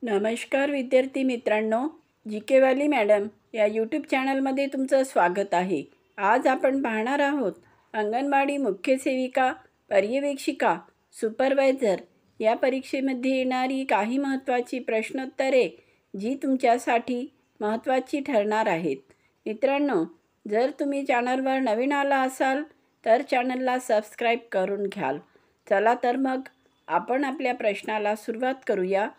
नमस्कार विद्यार्थी मित्रांनो, जी के वाली मॅडम या यूट्यूब चॅनलमध्ये तुमचं स्वागत आहे। आज आपण पाहणार आहोत अंगणवाडी मुख्य सेविका, पर्यवेक्षिका, सुपरवायझर या परीक्षेमध्ये येणारी काही महत्त्वाची प्रश्नोत्तरे जी तुमच्यासाठी महत्त्वाची ठरणार आहेत। मित्रांनो, जर तुम्ही चॅनलवर नवीन आला असाल तर चॅनलला सबस्क्राईब करून घ्याल। चला तर मग आपण आपल्या प्रश्नाला सुरुवात करूया।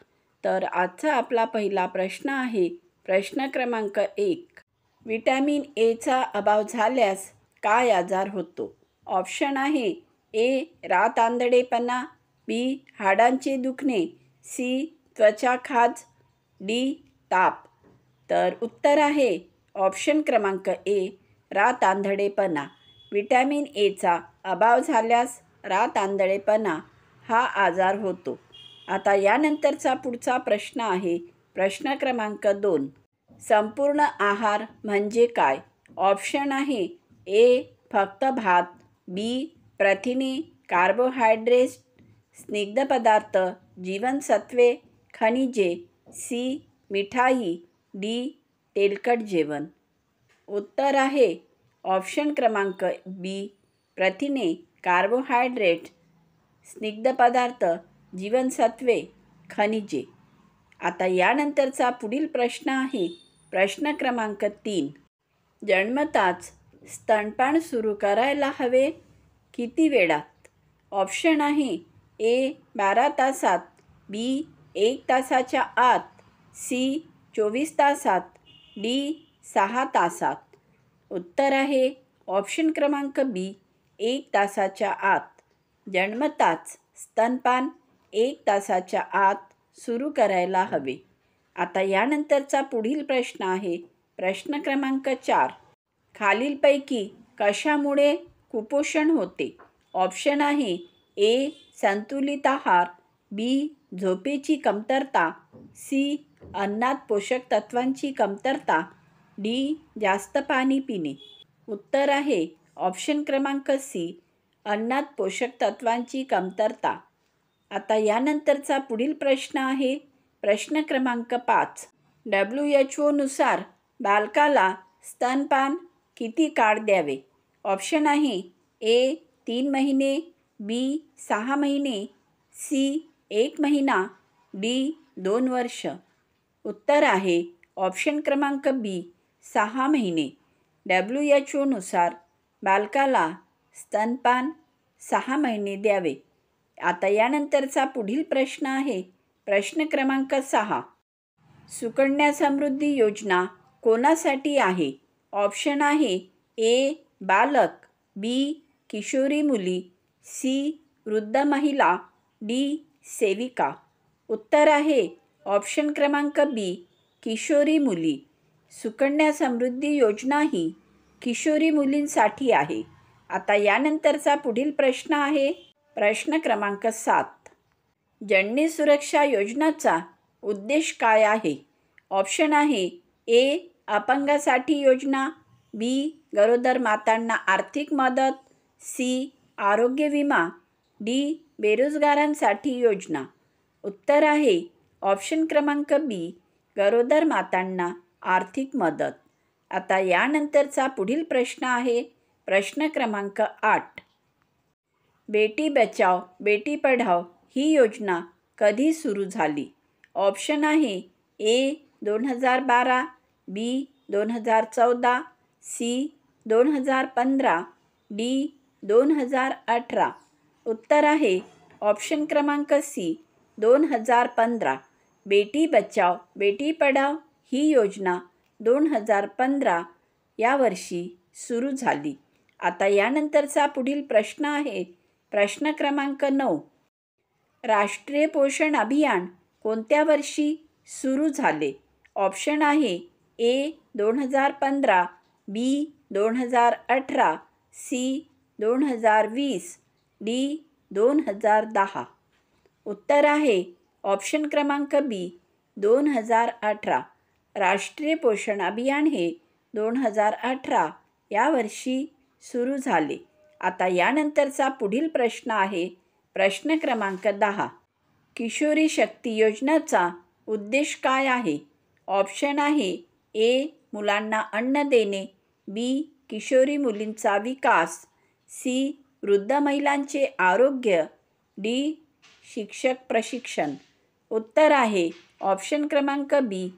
तर आजचा आपला पहिला प्रश्न आहे प्रश्न क्रमांक 1। विटॅमिन एचा अभाव झाल्यास काय आजार होतो? ऑप्शन आहे ए रात आंधळेपणा, बी हाडांचे दुखणे, सी त्वचा खाज, डी ताप। तर उत्तर आहे ऑप्शन क्रमांक ए रात आंधळेपणा। विटॅमिन एचा अभाव झाल्यास रात आंधळेपणा हा आजार होतो। आता यानंतरचा पुढचा प्रश्न आहे प्रश्न क्रमांक 2। संपूर्ण आहार म्हणजे काय? ऑप्शन आहे ए फक्त भात, बी प्रथिने, कार्बोहायड्रेट्स, स्निग्ध पदार्थ, जीवनसत्वे, खनिजे, सी मिठाई, डी तेलकट जेवण। उत्तर आहे ऑप्शन क्रमांक बी प्रथिने, कार्बोहायड्रेट, स्निग्ध पदार्थ, जीवनसत्वे, खनिजे। आता यानंतरचा पुढील प्रश्न आहे प्रश्न क्रमांक 3। जन्मताच स्तनपान सुरू करायला हवे किती वेळात? ऑप्शन आहे ए 12 तासात, बी 1 तासाच्या आत, सी 24 तासात, डी 6 तासात। उत्तर आहे ऑप्शन क्रमांक बी 1 तासाच्या आत। जन्मताच स्तनपान 1 तासाच्या आत सुरू करायला हवे। आता यानंतरचा पुढील प्रश्न आहे प्रश्न क्रमांक 4। खालीलपैकी कशामुळे कुपोषण होते? ऑप्शन आहे ए संतुलित आहार, बी झोपेची कमतरता, सी अन्नात पोषक तत्वांची कमतरता, डी जास्त पाणी पिणे। उत्तर आहे ऑप्शन क्रमांक सी अन्नात पोषक तत्वांची कमतरता। आता यानंतरचा पुढील प्रश्न आहे प्रश्न क्रमांक 5। WHO नुसार बालकाला स्तनपान किती काळ द्यावे? ऑप्शन आहे ए 3 महिने, बी 6 महिने, सी 1 महिना, डी 2 वर्ष। उत्तर आहे ऑप्शन क्रमांक बी 6 महिने। WHO नुसार बालकाला स्तनपान 6 महिने द्यावे। आता यानंतरचा पुढील प्रश्न आहे प्रश्न क्रमांक 6। सुकन्या समृद्धी योजना कोणासाठी आहे? ऑप्शन आहे ए बालक, बी किशोरी मुली, सी वृद्ध महिला, डी सेविका। उत्तर आहे ऑप्शन क्रमांक बी किशोरी मुली। सुकन्या समृद्धी योजना ही किशोरी मुलींसाठी आहे। आता यानंतरचा पुढील प्रश्न आहे प्रश्न क्रमांक 7। जननी सुरक्षा योजनेचा उद्देश काय आहे? ऑप्शन आहे ए अपंगासाठी योजना, बी गरोदर मातांना आर्थिक मदत, सी आरोग्य विमा, डी बेरोजगारांसाठी योजना। उत्तर आहे ऑप्शन क्रमांक बी गरोदर मातांना आर्थिक मदत। आता यानंतरचा पुढील प्रश्न आहे प्रश्न क्रमांक 8। बेटी बचाओ बेटी पढाओ ही योजना कधी सुरू झाली? ऑप्शन आहे ए 2012, बी 2014, सी 2015, डी 2018। उत्तर आहे ऑप्शन क्रमांक सी 2015। बेटी बचाओ बेटी पढाओ ही योजना 2015 या वर्षी सुरू झाली। आता यानंतरचा पुढील प्रश्न आहे प्रश्न क्रमांक 9। राष्ट्रीय पोषण अभियान कोणत्या वर्षी सुरू झाले? ऑप्शन आहे ए 2015, बी 2018, सी 2020, डी 2010। उत्तर आहे ऑप्शन क्रमांक बी 2018। राष्ट्रीय पोषण अभियान हे 2018 या वर्षी सुरू झाले। आता यानंतरचा पुढील प्रश्न आहे प्रश्न क्रमांक 10। किशोरी शक्ती योजनेचा उद्देश काय आहे? ऑप्शन आहे ए. मुलांना अन्न देणे, बी. किशोरी मुलींचा विकास, सी. वृद्ध महिलांचे आरोग्य, डी. शिक्षक प्रशिक्षण. उत्तर आहे ऑप्शन क्रमांक बी.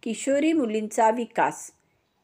किशोरी मुलींचा विकास.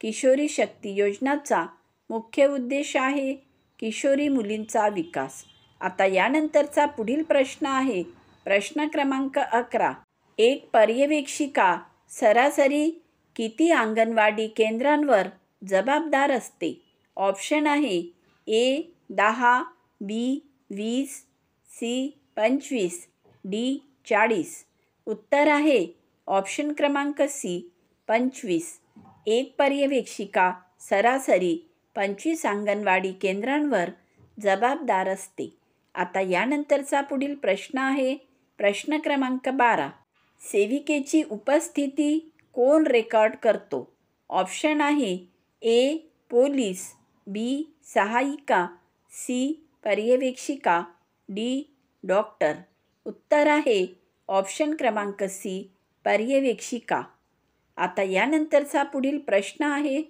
किशोरी शक्ती योजनाचा मुख्य उद्देश आहे किशोरी मुलींचा विकास. आता यानंतरचा पुढील प्रश्न आहे प्रश्न क्रमांक 11. एक पर्यवेक्षिका सरासरी किती अंगणवाडी केंद्रांवर जबाबदार असते? ऑप्शन आहे ए. 10, बी. 20, सी. 25, डी. 40. उत्तर आहे ऑप्शन क्रमांक सी. 25. एक पर्यवेक्षिका सरासरी 25 अंगणवाडी केंद्रांवर जबाबदार असते. आता यानंतरचा पुढील प्रश्न आहे प्रश्न क्रमांक 12. सेविकेची उपस्थिती कोण रेकॉर्ड करतो? ऑप्शन आहे ए. पोलीस, बी. सहायिका, सी. पर्यवेक्षिका, डी. डॉक्टर. उत्तर आहे ऑप्शन क्रमांक सी. पर्यवेक्षिका. आता यानंतरचा पुढील प्रश्न आहे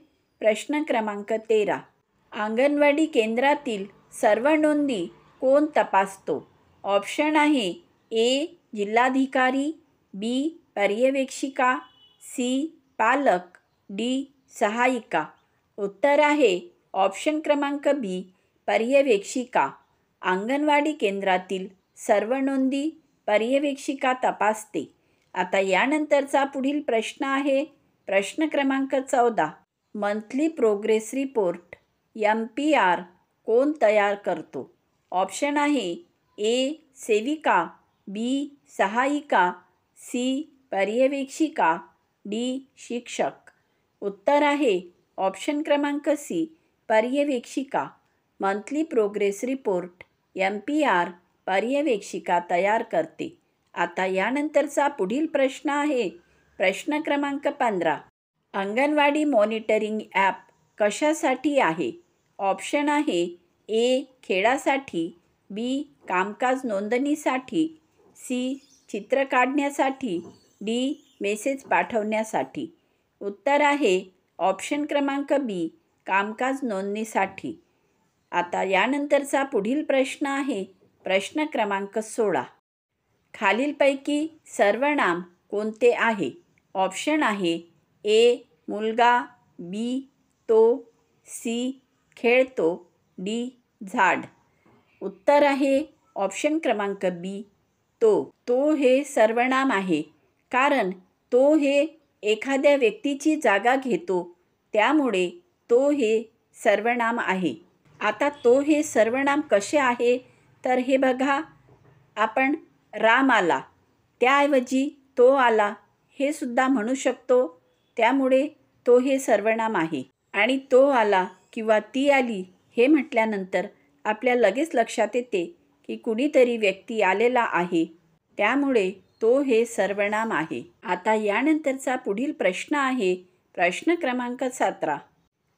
प्रश्न क्रमांक 13. अंगणवाडी केंद्रातील सर्व नोंदी कोण तपासतो? ऑप्शन आहे ए. जिल्हाधिकारी, बी. पर्यवेक्षिका, सी. पालक, डी. सहायिका. उत्तर आहे ऑप्शन क्रमांक बी. पर्यवेक्षिका. अंगणवाडी केंद्रातील सर्व नोंदी पर्यवेक्षिका तपासते. आता यानंतरचा पुढील प्रश्न आहे प्रश्न क्रमांक 14. मंथली प्रोग्रेस रिपोर्ट MPR कोण तयार करतो? ऑप्शन आहे ए. सेविका, बी. सहायिका, सी. पर्यवेक्षिका, डी. शिक्षक. उत्तर आहे ऑप्शन क्रमांक सी. पर्यवेक्षिका. मंथली प्रोग्रेस रिपोर्ट MPR पर्यवेक्षिका तयार करते. आता यानंतरचा पुढील प्रश्न आहे प्रश्न क्रमांक 15. अंगणवाडी मॉनिटरिंग ॲप कशासाठी आहे? ऑप्शन आहे ए. खेळासाठी, बी. कामकाज नोंदणीसाठी, सी. चित्र काढण्यासाठी, डी. मेसेज पाठवण्यासाठी. उत्तर आहे ऑप्शन क्रमांक बी. कामकाज नोंदणीसाठी. आता यानंतरचा पुढील प्रश्न आहे प्रश्न क्रमांक 16. खालीलपैकी सर्वनाम कोणते आहे? ऑप्शन आहे ए. मुलगा, बी. तो, सी. खेळतो, डी. झाड. उत्तर आहे ऑप्शन क्रमांक बी. तो. तो हे सर्वनाम आहे कारण तो हे एखाद्या व्यक्तीची जागा घेतो, त्यामुळे तो हे सर्वनाम आहे. आता तो हे सर्वनाम कसे आहे तर हे बघा, आपण राम आला त्याऐवजी तो आला हे सुद्धा म्हणू शकतो, त्यामुळे तो हे सर्वनाम आहे. आणि तो आला किंवा ती आली हे म्हटल्यानंतर आपल्या लगेच लक्षात येते की कुणीतरी व्यक्ती आलेला आहे, त्यामुळे तो हे सर्वनाम आहे. आता यानंतरचा पुढील प्रश्न आहे प्रश्न क्रमांक 17.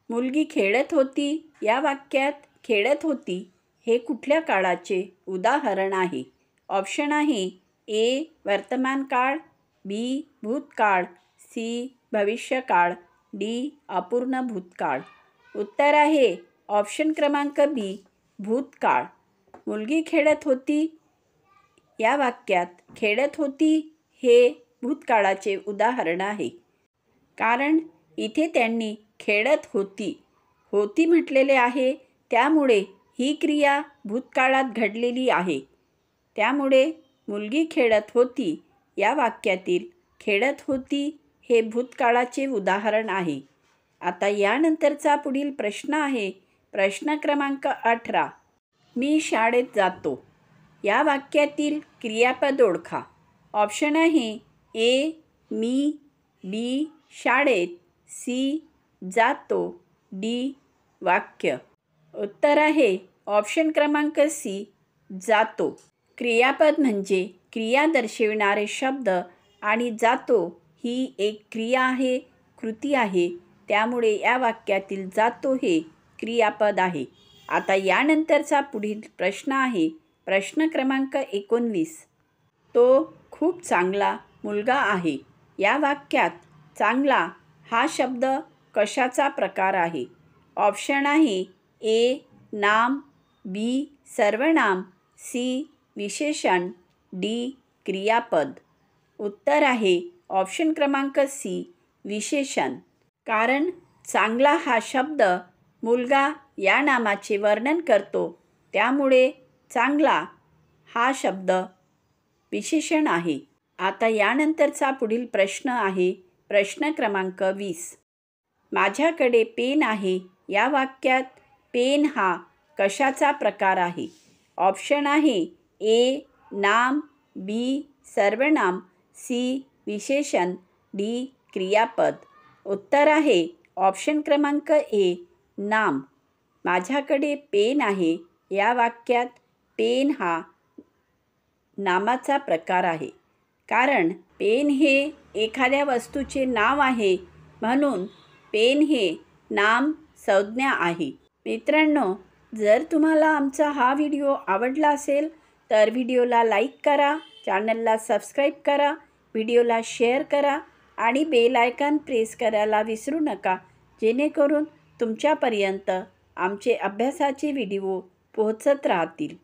मुलगी खेळत होती या वाक्यात खेळत होती हे कुठल्या काळाचे उदाहरण आहे? ऑप्शन आहे ए. वर्तमान काळ, बी. भूतकाळ, सी. भविष्यकाळ, डी. अपूर्ण भूतकाळ. उत्तर आहे ऑप्शन क्रमांक बी. भूतकाळ. मुलगी खेळत होती या वाक्यात खेळत होती हे भूतकाळाचे उदाहरण आहे, कारण इथे त्यांनी खेळत होती होती म्हटलेले आहे, त्यामुळे ही क्रिया भूतकाळात घडलेली आहे. त्यामुळे मुलगी खेळत होती या वाक्यातील खेळत होती हे भूतकाळाचे उदाहरण आहे. आता यानंतरचा पुढील प्रश्न आहे प्रश्न क्रमांक 18. मी शाळेत जातो या वाक्यातील क्रियापद ओळखा. ऑप्शन आहे ए. मी, बी. शाळेत, सी. जातो, डी. वाक्य. उत्तर आहे ऑप्शन क्रमांक सी. जातो. क्रियापद म्हणजे क्रिया दर्शविणारे शब्द आणि जातो ही एक क्रिया आहे, कृती आहे, त्यामुळे या वाक्यातील जातो हे क्रियापद आहे. आता यानंतरचा पुढील प्रश्न आहे प्रश्न क्रमांक 19. तो खूप चांगला मुलगा आहे. या वाक्यात चांगला हा शब्द कशाचा प्रकार आहे? ऑप्शन आहे ए. नाम, बी. सर्वनाम, सी. विशेषण, डी. क्रियापद. उत्तर आहे ऑप्शन क्रमांक सी. विशेषण. कारण चांगला हा शब्द मुलगा या नामाचे वर्णन करतो, त्यामुळे चांगला हा शब्द विशेषण आहे. आता यानंतरचा पुढील प्रश्न आहे प्रश्न क्रमांक 20. माझ्याकडे पेन आहे या वाक्यात पेन हा कशाचा प्रकार आहे? ऑप्शन आहे ए. नाम, बी. सर्वनाम, सी. विशेषण, डी. क्रियापद. उत्तर आहे ऑप्शन क्रमांक ए. नाम. माझ्याकडे पेन आहे या वाक्यात पेन हा नामाचा प्रकार आहे. कारण पेन हे एखाद्या वस्तूचे नाव आहे, म्हणून पेन हे नाम संज्ञा आहे. मित्रांनो, जर तुम्हाला आमचा हा व्हिडिओ आवडला असेल तर व्हिडिओला लाईक करा, चॅनलला सबस्क्राईब करा, व्हिडिओला शेअर करा आणि बेल आयकॉन प्रेस करायला विसरू नका, जेणेकरून तुमच्यापर्यंत आमचे अभ्यासाचे व्हिडिओ पोहोचत राहतील.